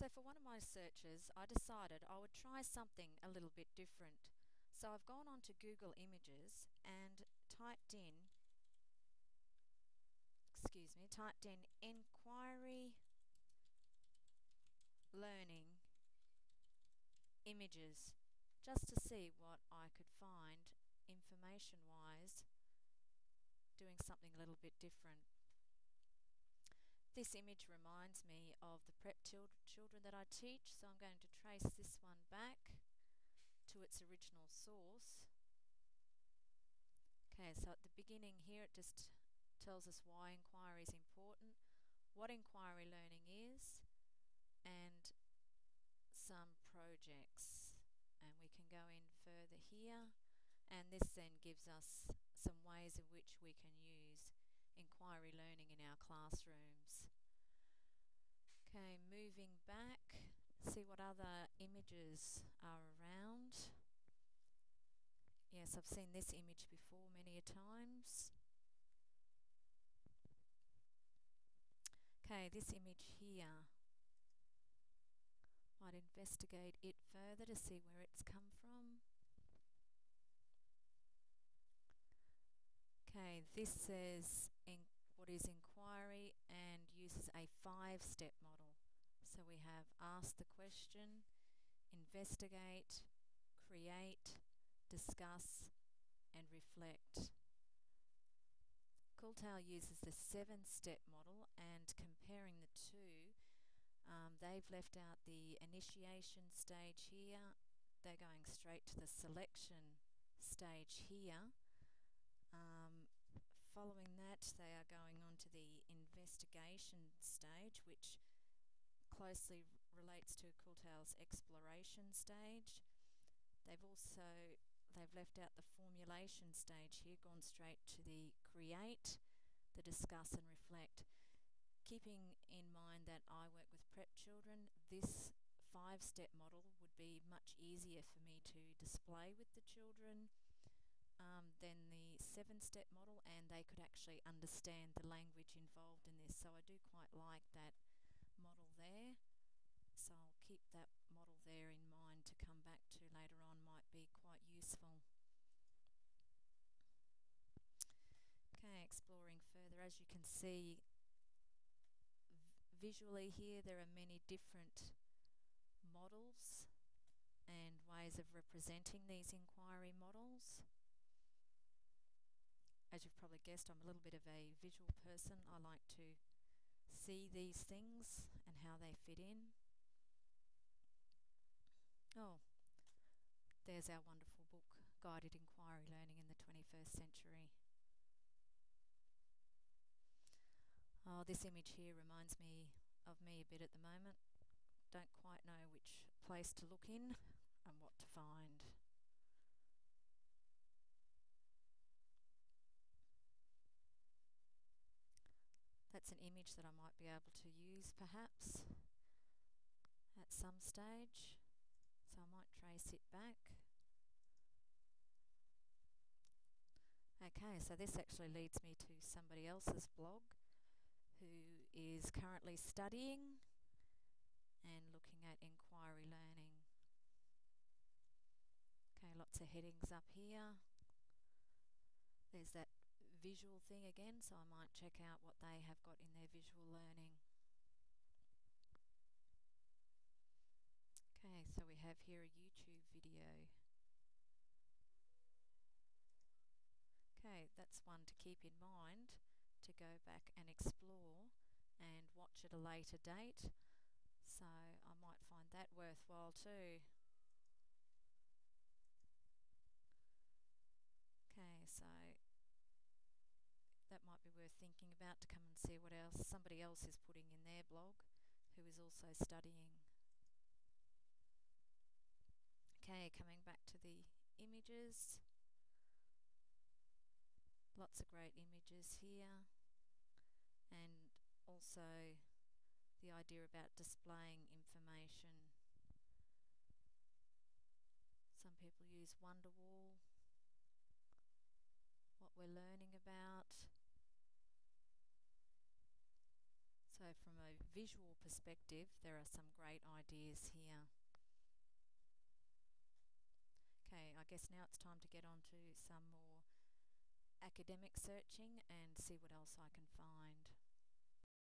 So for one of my searches, I decided I would try something a little bit different. So I've gone on to Google Images and typed in inquiry learning images just to see what I could find information-wise doing something a little bit different. This image reminds me of the prep children that I teach, so I'm going to trace this one back to its original source. Okay, so at the beginning here it just tells us why inquiry is important, what inquiry learning is, and some projects. And we can go in further here, and this then gives us some ways in which we can use inquiry learning in our classrooms. Okay, moving back, see what other images are around. Yes, I've seen this image before many a times. Okay, this image here. Might investigate it further to see where it's come from. Okay, this says what is inquiry and uses a 5-step model. So we have ask the question, investigate, create, discuss, and reflect. Kuhlthau uses the 7-step model, and comparing the two, they've left out the initiation stage here. They're going straight to the selection stage here. Following that, they are going on to the investigation stage, which closely relates to Kuhlthau's exploration stage. They've left out the formulation stage here, gone straight to the create, the discuss and reflect. Keeping in mind that I work with prep children, this 5-step model would be much easier for me to display with the children than the 7-step model, and they could actually understand the language involved in this. So I do quite like that model there. So I'll keep that model there in mind to come back to later on, might be quite useful. Okay, exploring further, as you can see visually here, there are many different models and ways of representing these inquiry models. As you've probably guessed, I'm a little bit of a visual person. I like to see these things and how they fit in. Oh, there's our wonderful book, Guided Inquiry Learning in the 21st Century. Oh, this image here reminds me of me a bit at the moment. Don't quite know which place to look in and what to find. That's an image that I might be able to use perhaps at some stage, so I might trace it back. Okay, so this actually leads me to somebody else's blog who is currently studying and looking at inquiry learning. Okay, lots of headings up here. There's that visual thing again, so I might check out what they have got in their visual learning. Okay, so we have here a YouTube video. Okay, that's one to keep in mind to go back and explore and watch at a later date. So I might find that worthwhile too. Okay, so that might be worth thinking about, to come and see what else somebody else is putting in their blog who is also studying. Okay, coming back to the images. Lots of great images here, and also the idea about displaying information. Some people use Wonderwall, what we're learning about. So from a visual perspective, there are some great ideas here. Okay, I guess now it's time to get on to some more academic searching and see what else I can find.